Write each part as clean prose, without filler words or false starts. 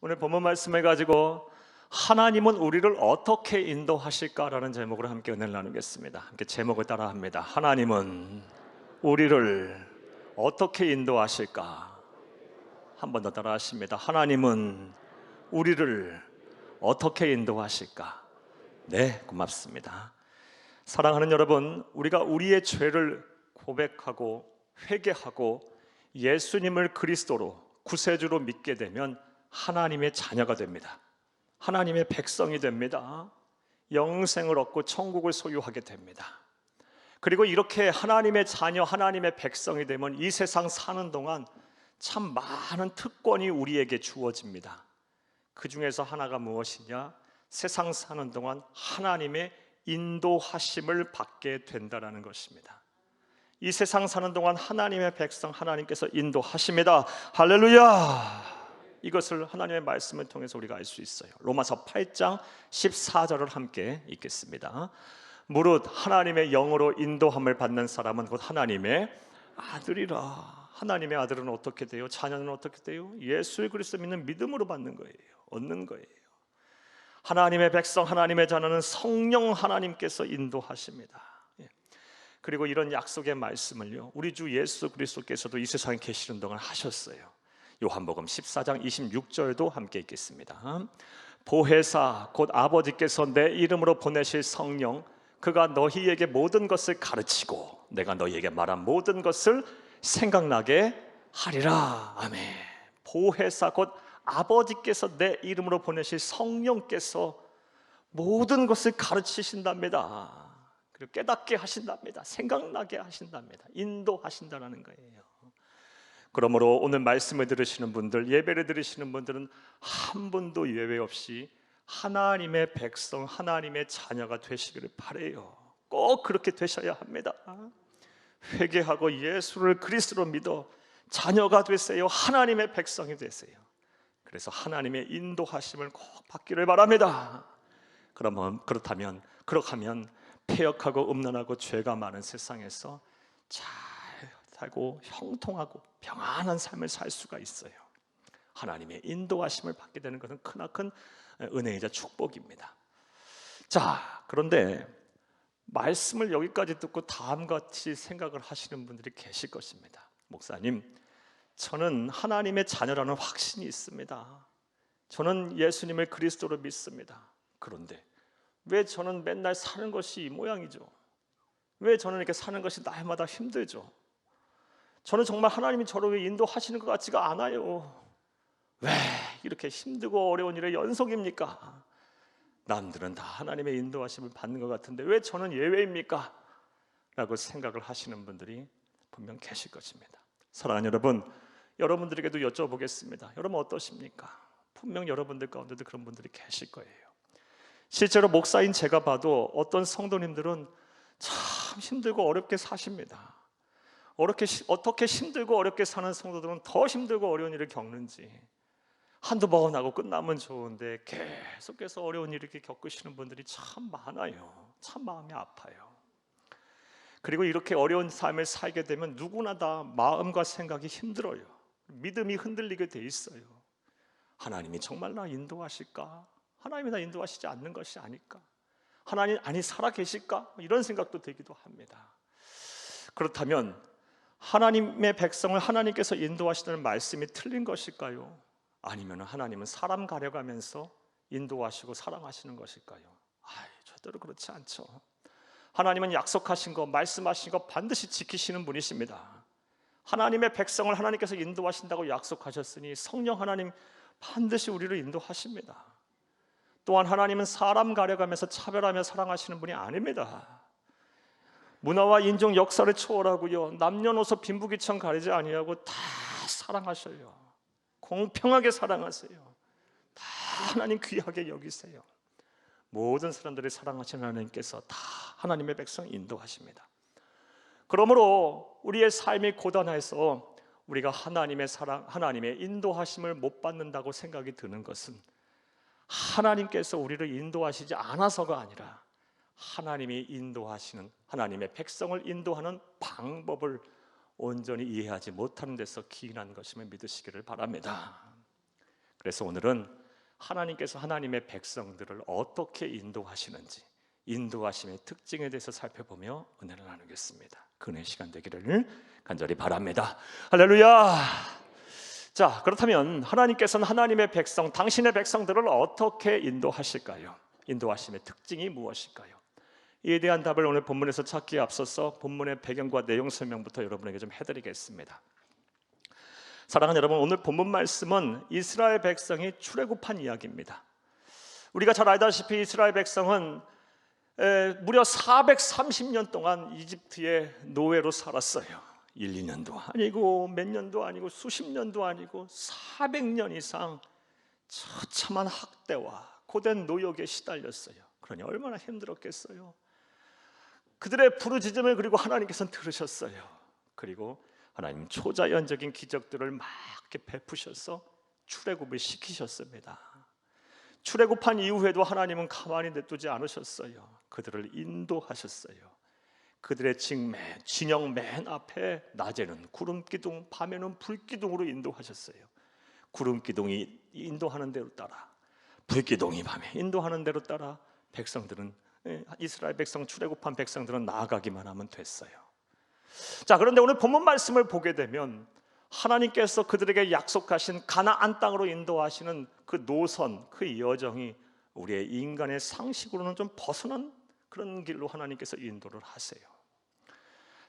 오늘 본문 말씀을 가지고 하나님은 우리를 어떻게 인도하실까라는 제목으로 함께 은혜를 나누겠습니다. 함께 제목을 따라합니다. 하나님은 우리를 어떻게 인도하실까? 한 번 더 따라하십니다. 하나님은 우리를 어떻게 인도하실까? 네, 고맙습니다. 사랑하는 여러분, 우리가 우리의 죄를 고백하고 회개하고 예수님을 그리스도로 구세주로 믿게 되면 하나님의 자녀가 됩니다. 하나님의 백성이 됩니다. 영생을 얻고 천국을 소유하게 됩니다. 그리고 이렇게 하나님의 자녀, 하나님의 백성이 되면 이 세상 사는 동안 참 많은 특권이 우리에게 주어집니다. 그 중에서 하나가 무엇이냐? 세상 사는 동안 하나님의 인도하심을 받게 된다는 것입니다. 이 세상 사는 동안 하나님의 백성 하나님께서 인도하십니다. 할렐루야! 이것을 하나님의 말씀을 통해서 우리가 알 수 있어요. 로마서 8장 14절을 함께 읽겠습니다. 무릇 하나님의 영으로 인도함을 받는 사람은 곧 하나님의 아들이라. 하나님의 아들은 어떻게 돼요? 자녀는 어떻게 돼요? 예수 그리스도 믿는 믿음으로 받는 거예요. 얻는 거예요. 하나님의 백성, 하나님의 자녀는 성령 하나님께서 인도하십니다. 그리고 이런 약속의 말씀을요, 우리 주 예수 그리스도께서도 이 세상에 계시는 동안 하셨어요. 요한복음 14장 26절도 함께 읽겠습니다. 보혜사 곧 아버지께서 내 이름으로 보내실 성령, 그가 너희에게 모든 것을 가르치고 내가 너희에게 말한 모든 것을 생각나게 하리라. 아멘. 보혜사 곧 아버지께서 내 이름으로 보내실 성령께서 모든 것을 가르치신답니다. 그리고 깨닫게 하신답니다. 생각나게 하신답니다. 인도하신다는 거예요. 그러므로 오늘 말씀을 들으시는 분들, 예배를 들으시는 분들은 한 분도 예외 없이 하나님의 백성, 하나님의 자녀가 되시기를 바라요. 꼭 그렇게 되셔야 합니다. 회개하고 예수를 그리스도로 믿어 자녀가 되세요. 하나님의 백성이 되세요. 그래서 하나님의 인도하심을 꼭 받기를 바랍니다. 그렇다면 폐역하고 음란하고 죄가 많은 세상에서 잘 살고 형통하고 평안한 삶을 살 수가 있어요. 하나님의 인도하심을 받게 되는 것은 크나큰 은혜이자 축복입니다. 자, 그런데 말씀을 여기까지 듣고 다음같이 생각을 하시는 분들이 계실 것입니다. 목사님, 저는 하나님의 자녀라는 확신이 있습니다. 저는 예수님을 그리스도로 믿습니다. 그런데 왜 저는 맨날 사는 것이 이 모양이죠? 왜 저는 이렇게 사는 것이 날마다 힘들죠? 저는 정말 하나님이 저를 인도하시는 것 같지가 않아요. 왜 이렇게 힘들고 어려운 일의 연속입니까? 남들은 다 하나님의 인도하심을 받는 것 같은데 왜 저는 예외입니까? 라고 생각을 하시는 분들이 분명 계실 것입니다. 사랑하는 여러분, 여러분들에게도 여쭤보겠습니다. 여러분 어떠십니까? 분명 여러분들 가운데도 그런 분들이 계실 거예요. 실제로 목사인 제가 봐도 어떤 성도님들은 참 힘들고 어렵게 사십니다. 어떻게 힘들고 어렵게 사는 성도들은 더 힘들고 어려운 일을 겪는지, 한두 번 하고 끝나면 좋은데 계속해서 어려운 일을 이렇게 겪으시는 분들이 참 많아요. 참 마음이 아파요. 그리고 이렇게 어려운 삶을 살게 되면 누구나 다 마음과 생각이 힘들어요. 믿음이 흔들리게 돼 있어요. 하나님이 정말 나 인도하실까? 하나님이 나 인도하시지 않는 것이 아닐까? 하나님 아니 살아 계실까? 이런 생각도 들기도 합니다. 그렇다면 하나님의 백성을 하나님께서 인도하시다는 말씀이 틀린 것일까요? 아니면 하나님은 사람 가려가면서 인도하시고 사랑하시는 것일까요? 절대로 그렇지 않죠. 하나님은 약속하신 거, 말씀하신 거 반드시 지키시는 분이십니다. 하나님의 백성을 하나님께서 인도하신다고 약속하셨으니 성령 하나님 반드시 우리를 인도하십니다. 또한 하나님은 사람 가려가면서 차별하며 사랑하시는 분이 아닙니다. 문화와 인종 역사를 초월하고요, 남녀노소 빈부귀천 가리지 아니하고 다 사랑하셔요. 공평하게 사랑하세요. 다 하나님 귀하게 여기세요. 모든 사람들이 사랑하시는 하나님께서 다 하나님의 백성 인도하십니다. 그러므로 우리의 삶이 고단해서 우리가 하나님의 사랑, 하나님의 인도하심을 못 받는다고 생각이 드는 것은 하나님께서 우리를 인도하시지 않아서가 아니라 하나님이 인도하시는, 하나님의 백성을 인도하는 방법을 온전히 이해하지 못하는 데서 기인한 것임을 믿으시기를 바랍니다. 그래서 오늘은 하나님께서 하나님의 백성들을 어떻게 인도하시는지, 인도하심의 특징에 대해서 살펴보며 은혜를 나누겠습니다. 그의 시간 되기를 간절히 바랍니다. 할렐루야. 자, 그렇다면 하나님께서는 하나님의 백성, 당신의 백성들을 어떻게 인도하실까요? 인도하심의 특징이 무엇일까요? 이에 대한 답을 오늘 본문에서 찾기에 앞서서 본문의 배경과 내용 설명부터 여러분에게 좀 해드리겠습니다. 사랑하는 여러분, 오늘 본문 말씀은 이스라엘 백성이 출애굽한 이야기입니다. 우리가 잘 알다시피 이스라엘 백성은 무려 430년 동안 이집트의 노예로 살았어요. 1, 2년도 아니고 몇 년도 아니고 수십 년도 아니고 400년 이상 처참한 학대와 고된 노역에 시달렸어요. 그러니 얼마나 힘들었겠어요. 그들의 부르짖음을 그리고 하나님께서는 들으셨어요. 그리고 하나님 초자연적인 기적들을 막 이렇게 베푸셔서 출애굽을 시키셨습니다. 출애굽한 이후에도 하나님은 가만히 냅두지 않으셨어요. 그들을 인도하셨어요. 그들의 진영 맨 앞에 낮에는 구름기둥, 밤에는 불기둥으로 인도하셨어요. 구름기둥이 인도하는 대로 따라, 불기둥이 밤에 인도하는 대로 따라 백성들은, 이스라엘 백성, 출애굽한 백성들은 나아가기만 하면 됐어요. 자, 그런데 오늘 본문 말씀을 보게 되면 하나님께서 그들에게 약속하신 가나안 땅으로 인도하시는 그 노선, 그 여정이 우리의 인간의 상식으로는 좀 벗어난 그런 길로 하나님께서 인도를 하세요.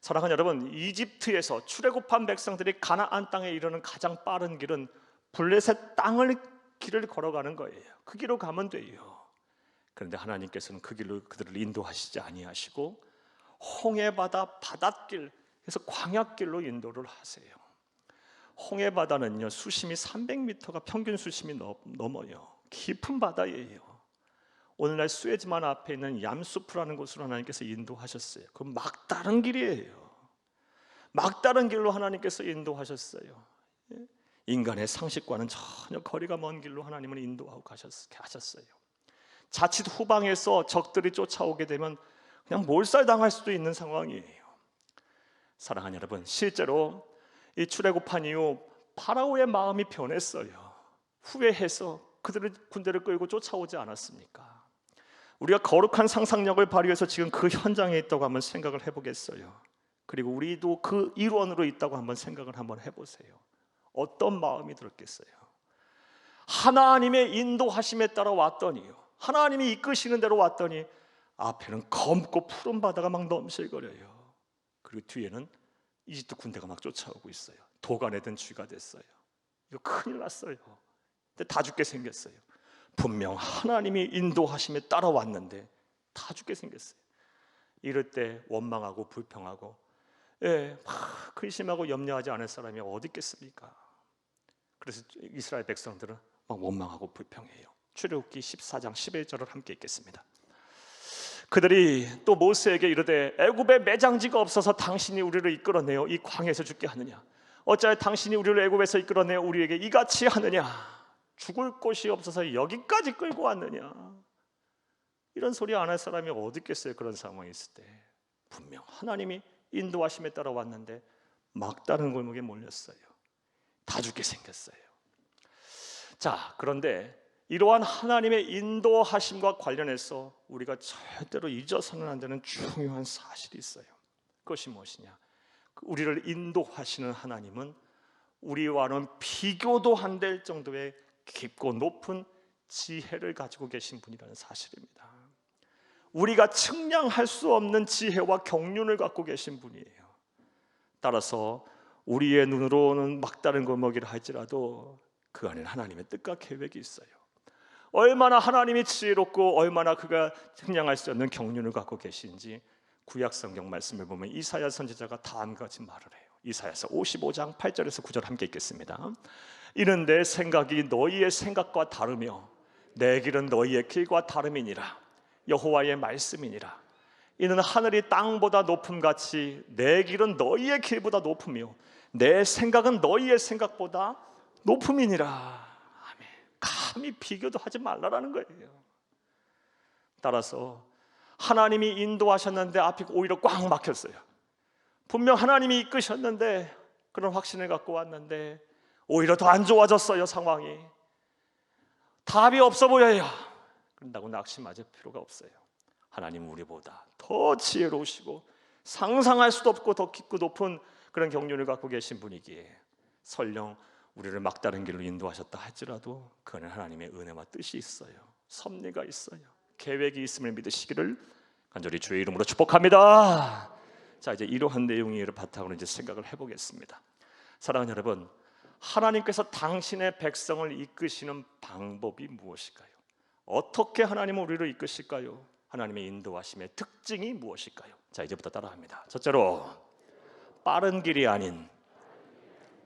사랑하는 여러분, 이집트에서 출애굽한 백성들이 가나안 땅에 이르는 가장 빠른 길은 블레셋 땅을 길을 걸어가는 거예요. 그 길로 가면 돼요. 그런데 하나님께서는 그 길로 그들을 인도하시지 아니하시고 홍해바다 바닷길, 그래서 광야길로 인도를 하세요. 홍해바다는요, 수심이 300m가 평균 수심이 넘어요. 깊은 바다예요. 오늘날 수에즈만 앞에 있는 얌수프라는 곳으로 하나님께서 인도하셨어요. 그 막다른 길이에요. 막다른 길로 하나님께서 인도하셨어요. 인간의 상식과는 전혀 거리가 먼 길로 하나님은 인도하고 가셨어요. 자칫 후방에서 적들이 쫓아오게 되면 그냥 몰살당할 수도 있는 상황이에요. 사랑하는 여러분, 실제로 이 출애굽한 이후 파라오의 마음이 변했어요. 후회해서 그들을 군대를 끌고 쫓아오지 않았습니까? 우리가 거룩한 상상력을 발휘해서 지금 그 현장에 있다고 한번 생각을 해보겠어요. 그리고 우리도 그 일원으로 있다고 한번 생각을 한번 해보세요. 어떤 마음이 들었겠어요? 하나님의 인도하심에 따라 왔더니요, 하나님이 이끄시는 대로 왔더니 앞에는 검고 푸른 바다가 막 넘실거려요. 그리고 뒤에는 이집트 군대가 막 쫓아오고 있어요. 도가내든 쥐가 됐어요. 이거 큰일 났어요. 근데 다 죽게 생겼어요. 분명 하나님이 인도하심에 따라왔는데 다 죽게 생겼어요. 이럴 때 원망하고 불평하고 막 근심하고 염려하지 않을 사람이 어디 있겠습니까? 그래서 이스라엘 백성들은 막 원망하고 불평해요. 출애굽기 14장 11절을 함께 읽겠습니다. 그들이 또 모세에게 이르되 애굽에 매장지가 없어서 당신이 우리를 이끌어내어 이 광야에서 죽게 하느냐? 어찌하여 당신이 우리를 애굽에서 이끌어내어 우리에게 이같이 하느냐? 죽을 곳이 없어서 여기까지 끌고 왔느냐? 이런 소리 안 할 사람이 어디 있겠어요? 그런 상황이 있을 때 분명 하나님이 인도하심에 따라 왔는데 막다른 골목에 몰렸어요. 다 죽게 생겼어요. 자, 그런데 이러한 하나님의 인도하심과 관련해서 우리가 절대로 잊어서는 안 되는 중요한 사실이 있어요. 그것이 무엇이냐? 우리를 인도하시는 하나님은 우리와는 비교도 안 될 정도의 깊고 높은 지혜를 가지고 계신 분이라는 사실입니다. 우리가 측량할 수 없는 지혜와 경륜을 갖고 계신 분이에요. 따라서 우리의 눈으로는 막다른 골목이라 할지라도 그 안에는 하나님의 뜻과 계획이 있어요. 얼마나 하나님이 지혜롭고 얼마나 그가 측량할 수 없는 경륜을 갖고 계신지 구약 성경 말씀을 보면 이사야 선지자가 다음과 같이 말을 해요. 이사야서 55장 8절에서 9절 함께 읽겠습니다. 이는 내 생각이 너희의 생각과 다르며 내 길은 너희의 길과 다름이니라. 여호와의 말씀이니라. 이는 하늘이 땅보다 높음같이 내 길은 너희의 길보다 높으며 내 생각은 너희의 생각보다 높음이니라. 아멘. 감히 비교도 하지 말라라는 거예요. 따라서 하나님이 인도하셨는데 앞이 오히려 꽉 막혔어요. 분명 하나님이 이끄셨는데 그런 확신을 갖고 왔는데 오히려 더 안 좋아졌어요, 상황이. 답이 없어 보여요. 그런다고 낙심하실 필요가 없어요. 하나님은 우리보다 더 지혜로우시고 상상할 수도 없고 더 깊고 높은 그런 경륜을 갖고 계신 분이기에 설령 우리를 막다른 길로 인도하셨다 할지라도 그는 하나님의 은혜와 뜻이 있어요. 섭리가 있어요. 계획이 있음을 믿으시기를 간절히 주의 이름으로 축복합니다. 자, 이제 이러한 내용을 바탕으로 이제 생각을 해보겠습니다. 사랑하는 여러분, 하나님께서 당신의 백성을 이끄시는 방법이 무엇일까요? 어떻게 하나님은 우리를 이끄실까요? 하나님의 인도하심의 특징이 무엇일까요? 자, 이제부터 따라합니다. 첫째로 빠른 길이 아닌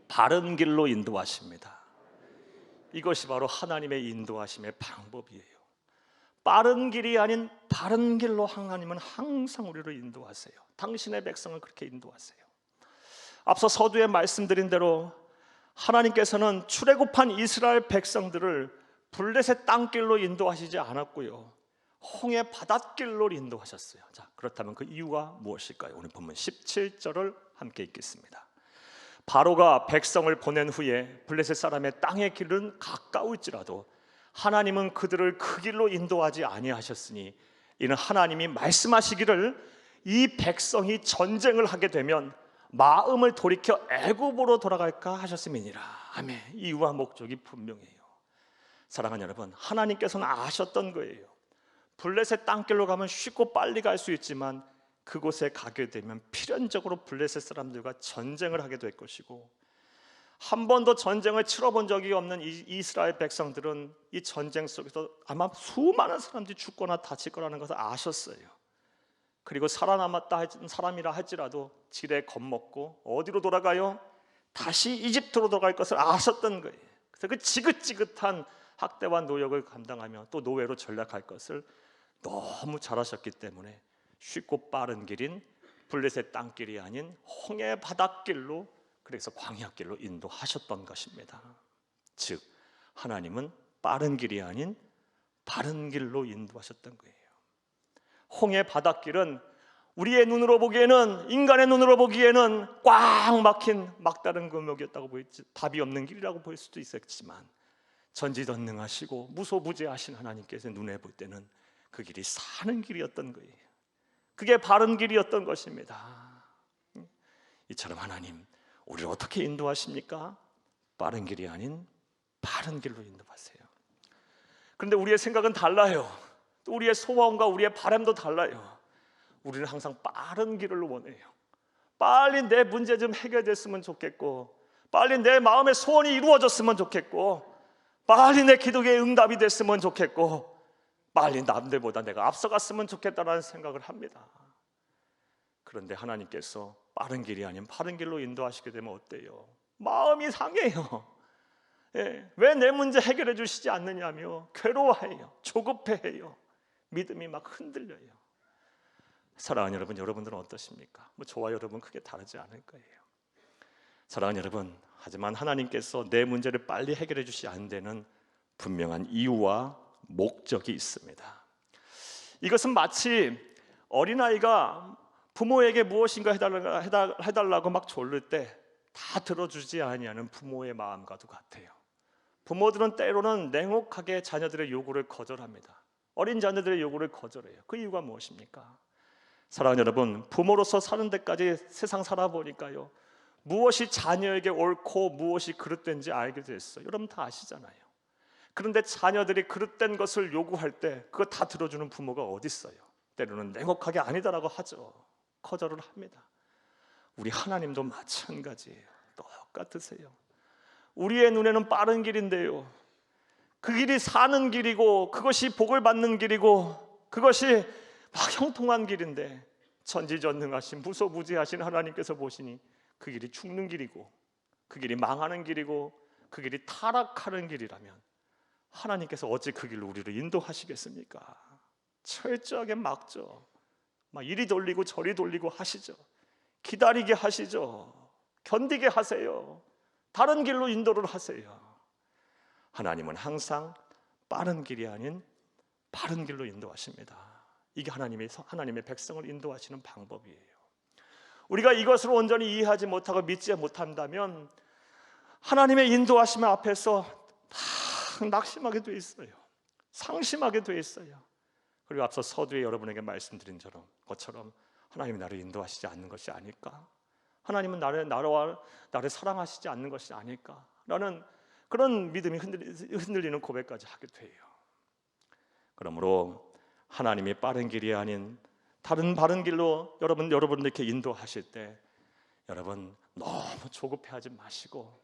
바른 길로 인도하십니다. 이것이 바로 하나님의 인도하심의 방법이에요. 빠른 길이 아닌 바른 길로 하나님은 항상 우리를 인도하세요. 당신의 백성을 그렇게 인도하세요. 앞서 서두에 말씀드린 대로 하나님께서는 출애굽한 이스라엘 백성들을 블레셋 땅길로 인도하시지 않았고요, 홍해 바닷길로 인도하셨어요. 자, 그렇다면 그 이유가 무엇일까요? 오늘 본문 17절을 함께 읽겠습니다. 바로가 백성을 보낸 후에 블레셋 사람의 땅의 길은 가까울지라도 하나님은 그들을 그 길로 인도하지 아니하셨으니 이는 하나님이 말씀하시기를 이 백성이 전쟁을 하게 되면 마음을 돌이켜 애굽으로 돌아갈까 하셨음이니라. 아멘. 이유와 목적이 분명해요. 사랑하는 여러분, 하나님께서는 아셨던 거예요. 블레셋 땅길로 가면 쉽고 빨리 갈 수 있지만 그곳에 가게 되면 필연적으로 블레셋 사람들과 전쟁을 하게 될 것이고, 한 번도 전쟁을 치러본 적이 없는 이스라엘 백성들은 이 전쟁 속에서 아마 수많은 사람들이 죽거나 다칠 거라는 것을 아셨어요. 그리고 살아남았다 사람이라 할지라도 지레 겁먹고 어디로 돌아가요? 다시 이집트로 돌아갈 것을 아셨던 거예요. 그래서 그 지긋지긋한 학대와 노역을 감당하며 또 노예로 전락할 것을 너무 잘 아셨기 때문에 쉽고 빠른 길인 블레셋 땅길이 아닌 홍해 바닷길로, 그래서 광야길로 인도하셨던 것입니다. 즉 하나님은 빠른 길이 아닌 바른 길로 인도하셨던 거예요. 홍해 바닷길은 우리의 눈으로 보기에는, 인간의 눈으로 보기에는 꽉 막힌 막다른 골목이었다고 보였지, 답이 없는 길이라고 보일 수도 있었지만 전지전능하시고 무소부재하신 하나님께서 눈에 볼 때는 그 길이 사는 길이었던 거예요. 그게 바른 길이었던 것입니다. 이처럼 하나님 우리를 어떻게 인도하십니까? 빠른 길이 아닌 바른 길로 인도하세요. 그런데 우리의 생각은 달라요. 또 우리의 소원과 우리의 바람도 달라요. 우리는 항상 빠른 길을 원해요. 빨리 내 문제 좀 해결됐으면 좋겠고, 빨리 내 마음의 소원이 이루어졌으면 좋겠고, 빨리 내 기도에 응답이 됐으면 좋겠고, 빨리 남들보다 내가 앞서갔으면 좋겠다라는 생각을 합니다. 그런데 하나님께서 빠른 길이 아닌 바른 길로 인도하시게 되면 어때요? 마음이 상해요. 왜 내 문제 해결해 주시지 않느냐며 괴로워해요. 조급해해요. 믿음이 막 흔들려요. 사랑하는 여러분, 여러분들은 어떠십니까? 저와 여러분 크게 다르지 않을 거예요. 사랑하는 여러분, 하지만 하나님께서 내 문제를 빨리 해결해 주시지 않는 데는 분명한 이유와 목적이 있습니다. 이것은 마치 어린아이가 부모에게 무엇인가 해달라고 막 졸릴 때 다 들어주지 아니하는 부모의 마음과도 같아요. 부모들은 때로는 냉혹하게 자녀들의 요구를 거절합니다. 어린 자녀들의 요구를 거절해요. 그 이유가 무엇입니까? 사랑하는 여러분, 부모로서 사는 데까지 세상 살아보니까요, 무엇이 자녀에게 옳고 무엇이 그릇된지 알게 됐어요. 여러분 다 아시잖아요. 그런데 자녀들이 그릇된 것을 요구할 때 그거 다 들어주는 부모가 어디 있어요? 때로는 냉혹하게 아니다라고 하죠. 거절을 합니다. 우리 하나님도 마찬가지예요. 똑같으세요. 우리의 눈에는 빠른 길인데요, 그 길이 사는 길이고 그것이 복을 받는 길이고 그것이 막 형통한 길인데, 전지전능하신 무소부지하신 하나님께서 보시니 그 길이 죽는 길이고 그 길이 망하는 길이고 그 길이 타락하는 길이라면 하나님께서 어찌 그 길로 우리를 인도하시겠습니까? 철저하게 막죠. 막 이리 돌리고 저리 돌리고 하시죠. 기다리게 하시죠. 견디게 하세요. 다른 길로 인도를 하세요. 하나님은 항상 빠른 길이 아닌 바른 길로 인도하십니다. 이게 하나님의 백성을 인도하시는 방법이에요. 우리가 이것을 온전히 이해하지 못하고 믿지 못한다면 하나님의 인도하심 앞에서 다 낙심하게 돼 있어요. 상심하게 돼 있어요. 그리고 앞서 서두에 여러분에게 말씀드린 것처럼 하나님이 나를 인도하시지 않는 것이 아닐까? 하나님은 나를 사랑하시지 않는 것이 아닐까? 라는 그런 믿음이 흔들리는 고백까지 하게 돼요. 그러므로 하나님이 빠른 길이 아닌 다른 바른 길로 여러분들께 인도하실 때 여러분 너무 조급해하지 마시고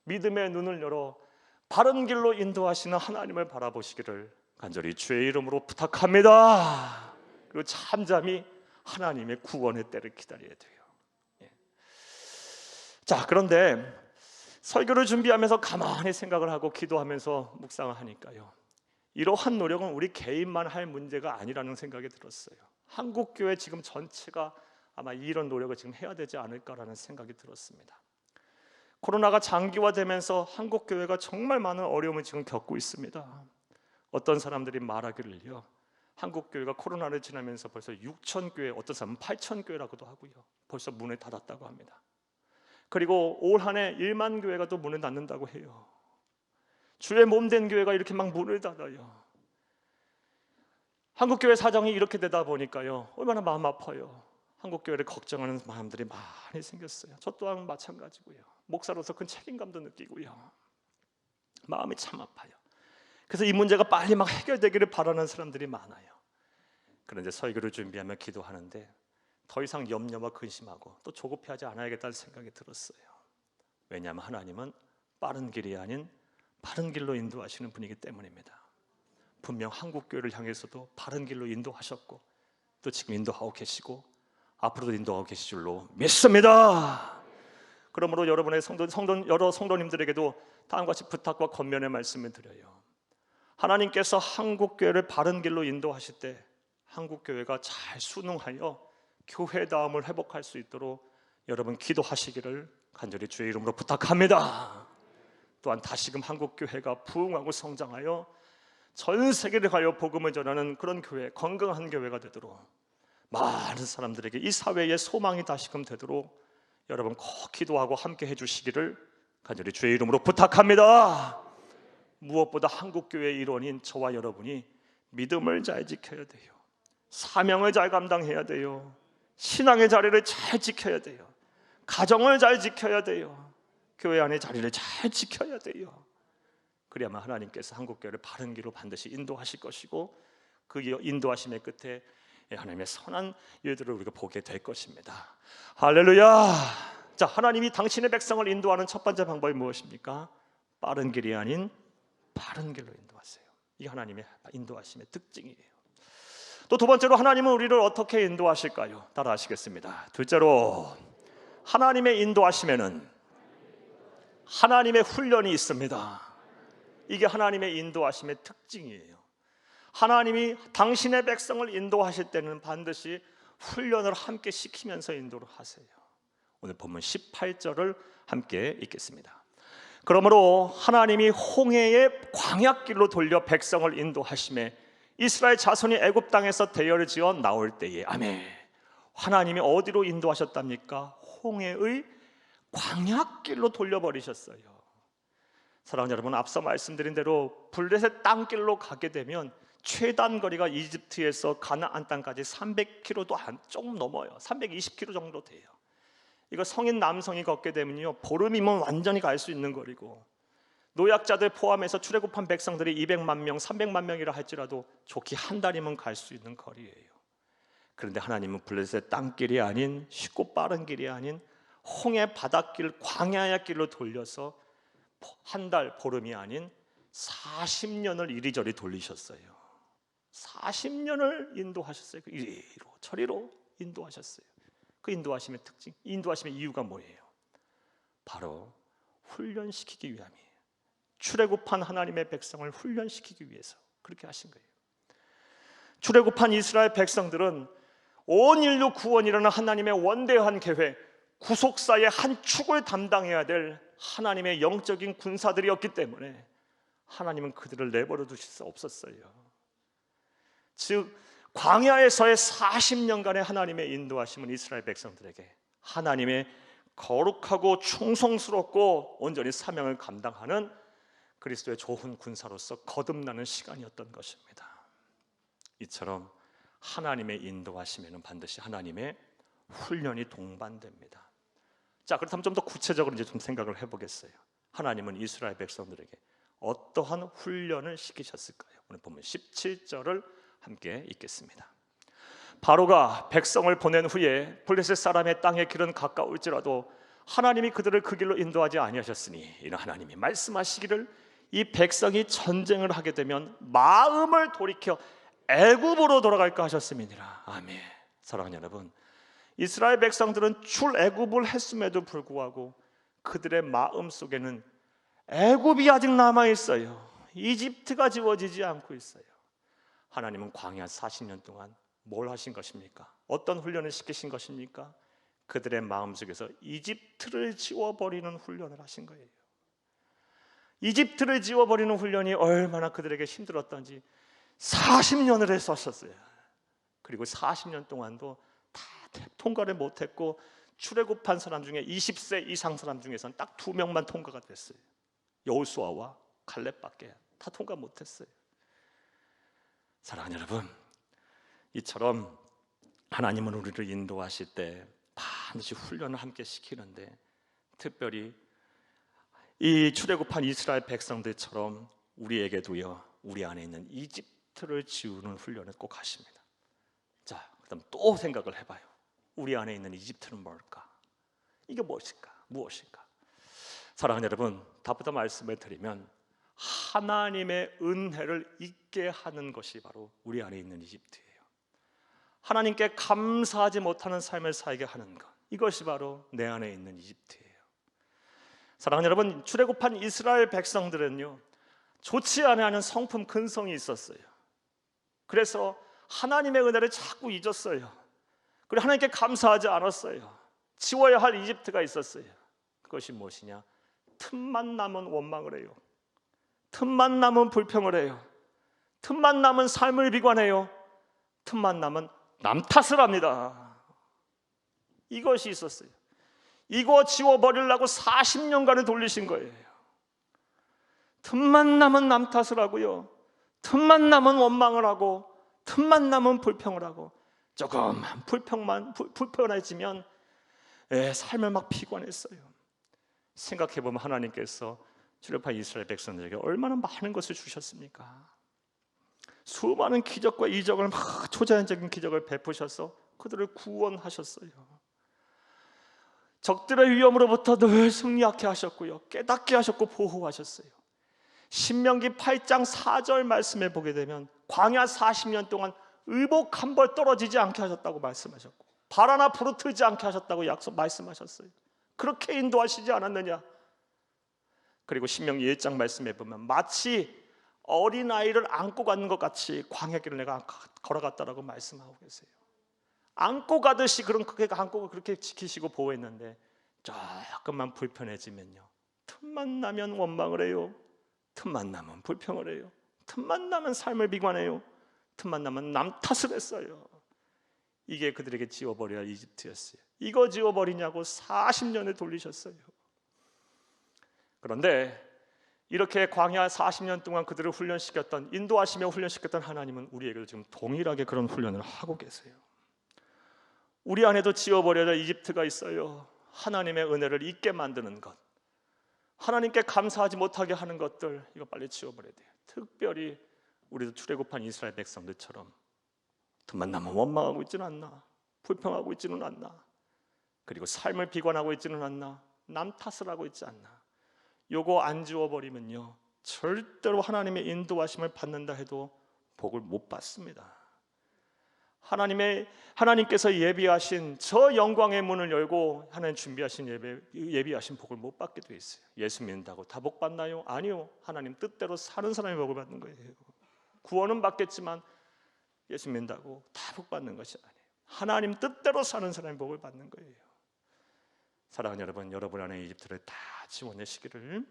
믿음의 눈을 열어 바른 길로 인도하시는 하나님을 바라보시기를 간절히 주의 이름으로 부탁합니다. 그리고 잠잠히 하나님의 구원의 때를 기다려야 돼요. 자, 그런데 설교를 준비하면서 가만히 생각을 하고 기도하면서 묵상을 하니까요, 이러한 노력은 우리 개인만 할 문제가 아니라는 생각이 들었어요. 한국교회 지금 전체가 아마 이런 노력을 지금 해야 되지 않을까라는 생각이 들었습니다. 코로나가 장기화되면서 한국교회가 정말 많은 어려움을 지금 겪고 있습니다. 어떤 사람들이 말하기를요, 한국교회가 코로나를 지나면서 벌써 6,000교회, 어떤 사람은 8,000교회라고도 하고요, 벌써 문을 닫았다고 합니다. 그리고 올 한 해 1만 교회가 또 문을 닫는다고 해요. 주의 몸된 교회가 이렇게 막 문을 닫아요. 한국교회 사정이 이렇게 되다 보니까요, 얼마나 마음 아파요. 한국교회를 걱정하는 마음들이 많이 생겼어요. 저 또한 마찬가지고요. 목사로서 큰 책임감도 느끼고요. 마음이 참 아파요. 그래서 이 문제가 빨리 막 해결되기를 바라는 사람들이 많아요. 그런데 설교를 준비하며 기도하는데 더 이상 염려와 근심하고 또 조급해하지 않아야겠다는 생각이 들었어요. 왜냐하면 하나님은 빠른 길이 아닌 바른 길로 인도하시는 분이기 때문입니다. 분명 한국교회를 향해서도 바른 길로 인도하셨고 또 지금 인도하고 계시고 앞으로도 인도하고 계실 줄로 믿습니다. 그러므로 여러분의 여러 성도님들에게도 다음과 같이 부탁과 권면의 말씀을 드려요. 하나님께서 한국교회를 바른 길로 인도하실 때 한국교회가 잘 순응하여 교회다움을 회복할 수 있도록 여러분 기도하시기를 간절히 주의 이름으로 부탁합니다. 또한 다시금 한국교회가 부흥하고 성장하여 전 세계를 가여 복음을 전하는 그런 교회, 건강한 교회가 되도록 많은 사람들에게 이 사회의 소망이 다시금 되도록 여러분 꼭 기도하고 함께 해주시기를 간절히 주의 이름으로 부탁합니다. 무엇보다 한국교회의 일원인 저와 여러분이 믿음을 잘 지켜야 돼요. 사명을 잘 감당해야 돼요. 신앙의 자리를 잘 지켜야 돼요. 가정을 잘 지켜야 돼요. 교회 안의 자리를 잘 지켜야 돼요. 그래야만 하나님께서 한국교회를 바른 길로 반드시 인도하실 것이고 그 인도하심의 끝에 하나님의 선한 일들을 우리가 보게 될 것입니다. 할렐루야. 자, 하나님이 당신의 백성을 인도하는 첫 번째 방법이 무엇입니까? 빠른 길이 아닌 바른 길로 인도하세요. 이게 하나님의 인도하심의 특징이에요. 또 두 번째로 하나님은 우리를 어떻게 인도하실까요? 따라 하시겠습니다. 둘째로 하나님의 인도하심에는 하나님의 훈련이 있습니다. 이게 하나님의 인도하심의 특징이에요. 하나님이 당신의 백성을 인도하실 때는 반드시 훈련을 함께 시키면서 인도를 하세요. 오늘 본문 18절을 함께 읽겠습니다. 그러므로 하나님이 홍해의 광야길로 돌려 백성을 인도하심에 이스라엘 자손이 애굽 땅에서 대열을 지어 나올 때에 아멘. 하나님이 어디로 인도하셨답니까? 홍해의 광야길로 돌려버리셨어요. 사랑하는 여러분, 앞서 말씀드린 대로 블레셋 땅길로 가게 되면 최단 거리가 이집트에서 가나안 땅까지 300km도 조금 넘어요. 320km 정도 돼요. 이거 성인 남성이 걷게 되면요, 보름이면 완전히 갈 수 있는 거리고, 노약자들 포함해서 출애굽한 백성들이 200만 명, 300만 명이라 할지라도 좋게 한 달이면 갈 수 있는 거리예요. 그런데 하나님은 블레셋 땅길이 아닌, 쉽고 빠른 길이 아닌 홍해 바닷길, 광야의 길로 돌려서 한 달, 보름이 아닌 40년을 이리저리 돌리셨어요. 40년을 인도하셨어요. 이리로 저리로 인도하셨어요. 그 인도하심의 특징, 인도하심의 이유가 뭐예요? 바로 훈련시키기 위함이에요. 출애굽한 하나님의 백성을 훈련시키기 위해서 그렇게 하신 거예요. 출애굽한 이스라엘 백성들은 온 인류 구원이라는 하나님의 원대한 계획, 구속사의 한 축을 담당해야 될 하나님의 영적인 군사들이었기 때문에 하나님은 그들을 내버려 두실 수 없었어요. 즉 광야에서의 40년간의 하나님의 인도하심은 이스라엘 백성들에게 하나님의 거룩하고 충성스럽고 온전히 사명을 감당하는 그리스도의 좋은 군사로서 거듭나는 시간이었던 것입니다. 이처럼 하나님의 인도하심에는 반드시 하나님의 훈련이 동반됩니다. 자, 그렇다면 좀 더 구체적으로 이제 좀 생각을 해보겠어요. 하나님은 이스라엘 백성들에게 어떠한 훈련을 시키셨을까요? 오늘 보면 17절을 함께 읽겠습니다. 바로가 백성을 보낸 후에 블레셋 사람의 땅의 길은 가까울지라도 하나님이 그들을 그 길로 인도하지 아니하셨으니 이는 하나님이 말씀하시기를 이 백성이 전쟁을 하게 되면 마음을 돌이켜 애굽으로 돌아갈까 하셨음이니라. 아멘. 사랑하는 여러분, 이스라엘 백성들은 출애굽을 했음에도 불구하고 그들의 마음 속에는 애굽이 아직 남아 있어요. 이집트가 지워지지 않고 있어요. 하나님은 광야 40년 동안 뭘 하신 것입니까? 어떤 훈련을 시키신 것입니까? 그들의 마음속에서 이집트를 지워버리는 훈련을 하신 거예요. 이집트를 지워버리는 훈련이 얼마나 그들에게 힘들었던지 40년을 했었어요. 그리고 40년 동안도 다 통과를 못했고 출애굽한 사람 중에 20세 이상 사람 중에서는 딱 2명만 통과가 됐어요. 여호수아와 갈렙밖에 다 통과 못했어요. 사랑하는 여러분, 이처럼 하나님은 우리를 인도하실 때 반드시 훈련을 함께 시키는데, 특별히 이 출애굽한 이스라엘 백성들처럼 우리에게도요, 우리 안에 있는 이집트를 지우는 훈련을 꼭 하십니다. 자, 그다음 또 생각을 해봐요. 우리 안에 있는 이집트는 뭘까? 이게 무엇일까? 사랑하는 여러분, 답부터 말씀을 드리면 하나님의 은혜를 잊게 하는 것이 바로 우리 안에 있는 이집트예요. 하나님께 감사하지 못하는 삶을 살게 하는 것, 이것이 바로 내 안에 있는 이집트예요. 사랑하는 여러분, 출애굽한 이스라엘 백성들은요, 좋지 않은 성품 근성이 있었어요. 그래서 하나님의 은혜를 자꾸 잊었어요. 그리고 하나님께 감사하지 않았어요. 지워야 할 이집트가 있었어요. 그것이 무엇이냐? 틈만 남은 원망을 해요. 틈만 남은 불평을 해요. 틈만 남은 삶을 비관해요. 틈만 남은 남 탓을 합니다. 이것이 있었어요. 이거 지워버리려고 40년간을 돌리신 거예요. 틈만 남은 남 탓을 하고요, 틈만 남은 원망을 하고, 틈만 남은 불평을 하고, 조금만 불편해지면 삶을 막 비관했어요. 생각해보면 하나님께서 출애굽한 이스라엘 백성들에게 얼마나 많은 것을 주셨습니까? 수많은 기적과 이적을 막 초자연적인 기적을 베푸셔서 그들을 구원하셨어요. 적들의 위험으로부터 늘 승리하게 하셨고요, 깨닫게 하셨고 보호하셨어요. 신명기 8장 4절 말씀에 보게 되면 광야 40년 동안 의복 한 벌 떨어지지 않게 하셨다고 말씀하셨고, 발 하나 부르트지 않게 하셨다고 말씀하셨어요. 그렇게 인도하시지 않았느냐? 그리고 신명기 1장 말씀에 보면 마치 어린아이를 안고 가는 것 같이 광야길을 내가 걸어갔다라고 말씀하고 계세요. 안고 가듯이 그렇게 안고 그렇게 지키시고 보호했는데, 조금만 불편해지면요, 틈만 나면 원망을 해요. 틈만 나면 불평을 해요. 틈만 나면 삶을 비관해요. 틈만 나면 남 탓을 했어요. 이게 그들에게 지워버려야 할 이집트였어요. 이거 지워버리냐고 40년을 돌리셨어요. 그런데 이렇게 광야 40년 동안 그들을 훈련시켰던, 인도하시며 훈련시켰던 하나님은 우리에게도 지금 동일하게 그런 훈련을 하고 계세요. 우리 안에도 지워버려야 할 이집트가 있어요. 하나님의 은혜를 잊게 만드는 것, 하나님께 감사하지 못하게 하는 것들, 이거 빨리 지워버려야 돼요. 특별히 우리도 출애굽한 이스라엘 백성들처럼 틈만 나면 원망하고 있지는 않나, 불평하고 있지는 않나, 그리고 삶을 비관하고 있지는 않나, 남 탓을 하고 있지 않나. 요거 안 지워버리면요, 절대로 하나님의 인도하심을 받는다 해도 복을 못 받습니다. 하나님께서 예비하신 저 영광의 문을 열고 하나님 준비하신 예비하신 복을 못 받게 돼 있어요. 예수 믿는다고 다 복 받나요? 아니요. 하나님 뜻대로 사는 사람이 복을 받는 거예요. 구원은 받겠지만 예수 믿는다고 다 복 받는 것이 아니에요. 하나님 뜻대로 사는 사람이 복을 받는 거예요. 사랑하는 여러분, 여러분 안에 이집트를 다 지워내시기를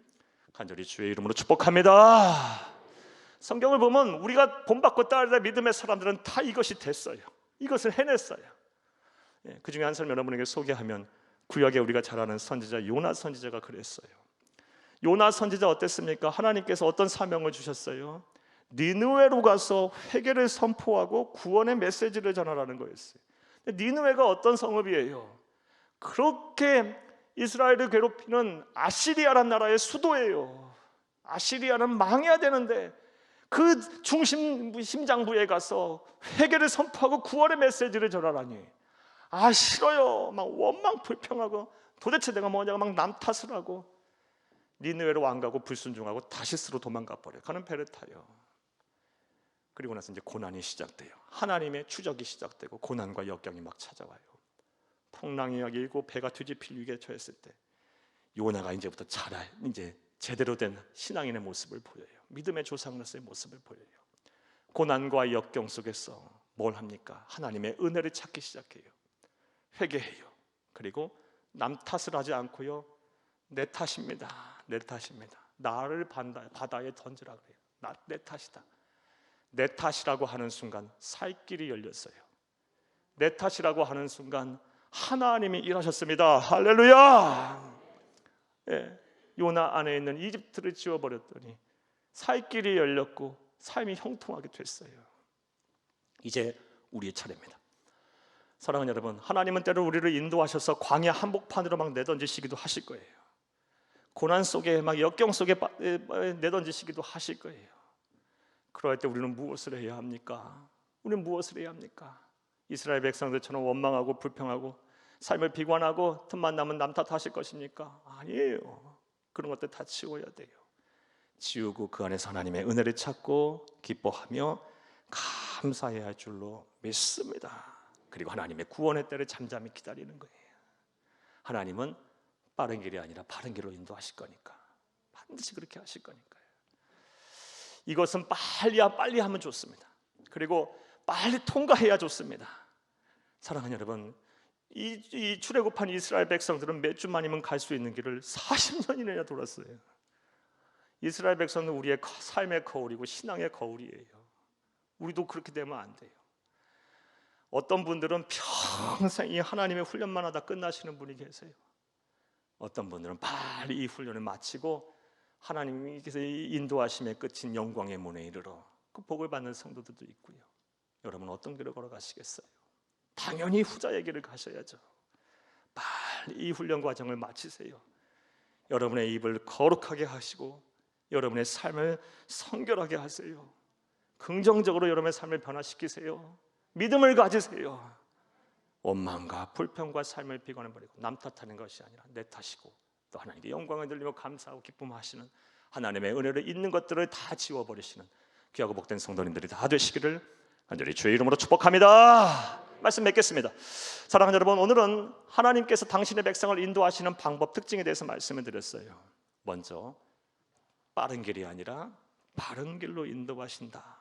간절히 주의 이름으로 축복합니다. 성경을 보면 우리가 본받고 따르는 믿음의 사람들은 다 이것이 됐어요. 이것을 해냈어요. 그 중에 한 사람 여러분에게 소개하면, 구약에 우리가 잘 아는 선지자 요나 선지자가 그랬어요. 요나 선지자 어땠습니까? 하나님께서 어떤 사명을 주셨어요? 니느웨로 가서 회개를 선포하고 구원의 메시지를 전하라는 거였어요. 니느웨가 어떤 성읍이에요? 그렇게 이스라엘을 괴롭히는 아시리아란 나라의 수도예요. 아시리아는 망해야 되는데 그 심장부에 가서 회개를 선포하고 구원의 메시지를 전하라니, 싫어요. 막 원망 불평하고 도대체 내가 뭐냐고 막 남 탓을 하고 니느웨로 안 가고 불순종하고 다시스로 도망가 버려요. 가는 배를 타요. 그리고 나서 이제 고난이 시작돼요. 하나님의 추적이 시작되고 고난과 역경이 막 찾아와요. 풍랑이 막 일고 배가 뒤집힐 위기에 처했을 때 요나가 이제부터 이제 제대로 된 신앙인의 모습을 보여요. 믿음의 조상으로서의 모습을 보여요. 고난과 역경 속에서 뭘 합니까? 하나님의 은혜를 찾기 시작해요. 회개해요. 그리고 남 탓을 하지 않고요, 내 탓입니다. 내 탓입니다. 나를 바다에 던지라 그래요. 내 탓이다. 내 탓이라고 하는 순간 살 길이 열렸어요. 내 탓이라고 하는 순간 하나님이 일하셨습니다. 할렐루야. 요나 안에 있는 이집트를 지워버렸더니 살 길이 열렸고 삶이 형통하게 됐어요. 이제 우리의 차례입니다. 사랑하는 여러분, 하나님은 때로 우리를 인도하셔서 광야 한복판으로 막 내던지시기도 하실 거예요. 고난 속에 막 역경 속에 내던지시기도 하실 거예요. 그럴 때 우리는 무엇을 해야 합니까? 우리는 무엇을 해야 합니까? 이스라엘 백성들처럼 원망하고 불평하고 삶을 비관하고 틈만 나면 남 탓하실 것입니까? 아니에요. 그런 것들 다 지워야 돼요. 지우고 그 안에서 하나님의 은혜를 찾고 기뻐하며 감사해야 할 줄로 믿습니다. 그리고 하나님의 구원의 때를 잠잠히 기다리는 거예요. 하나님은 빠른 길이 아니라 바른 길로 인도하실 거니까, 반드시 그렇게 하실 거니까요. 이것은 빨리 하면 좋습니다. 그리고 빨리 통과해야 좋습니다. 사랑하는 여러분, 이 출애굽한 이스라엘 백성들은 몇 주만이면 갈 수 있는 길을 40년이나 돌았어요. 이스라엘 백성은 우리의 삶의 거울이고 신앙의 거울이에요. 우리도 그렇게 되면 안 돼요. 어떤 분들은 평생 이 하나님의 훈련만 하다 끝나시는 분이 계세요. 어떤 분들은 빨리 이 훈련을 마치고 하나님께서 인도하심의 끝인 영광의 문에 이르러 그 복을 받는 성도들도 있고요. 여러분 어떤 길을 걸어가시겠어요? 당연히 후자의 길을 가셔야죠. 빨리 이 훈련 과정을 마치세요. 여러분의 입을 거룩하게 하시고 여러분의 삶을 성결하게 하세요. 긍정적으로 여러분의 삶을 변화시키세요. 믿음을 가지세요. 원망과 불평과 삶을 비관해버리고 남 탓하는 것이 아니라 내 탓이고 또 하나님께 영광을 돌리며 감사하고 기쁨하시는 하나님의 은혜를 있는 것들을 다 지워버리시는 귀하고 복된 성도님들이 다 되시기를 간절히 주의 이름으로 축복합니다. 말씀 맺겠습니다. 사랑하는 여러분, 오늘은 하나님께서 당신의 백성을 인도하시는 방법, 특징에 대해서 말씀을 드렸어요. 먼저 빠른 길이 아니라 바른 길로 인도하신다.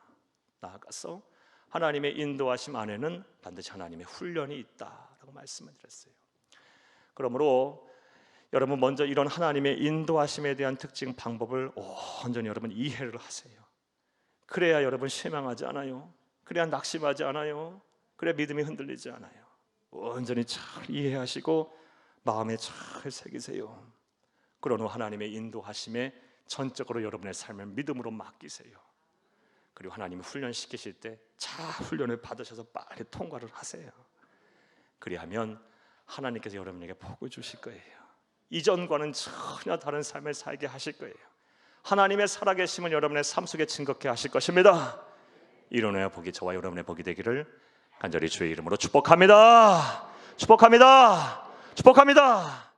나아가서 하나님의 인도하심 안에는 반드시 하나님의 훈련이 있다라고 말씀을 드렸어요. 그러므로 여러분 먼저 이런 하나님의 인도하심에 대한 특징, 방법을 온전히 여러분 이해를 하세요. 그래야 여러분 실망하지 않아요. 그래야 낙심하지 않아요. 그래야 믿음이 흔들리지 않아요. 온전히 잘 이해하시고 마음에 잘 새기세요. 그런 후 하나님의 인도하심에 전적으로 여러분의 삶을 믿음으로 맡기세요. 그리고 하나님이 훈련시키실 때 잘 훈련을 받으셔서 빨리 통과를 하세요. 그리하면 하나님께서 여러분에게 복을 주실 거예요. 이전과는 전혀 다른 삶을 살게 하실 거예요. 하나님의 살아계심을 여러분의 삶 속에 증거케 하실 것입니다. 이론의 복이 저와 여러분의 복이 되기를 간절히 주의 이름으로 축복합니다. 축복합니다. 축복합니다.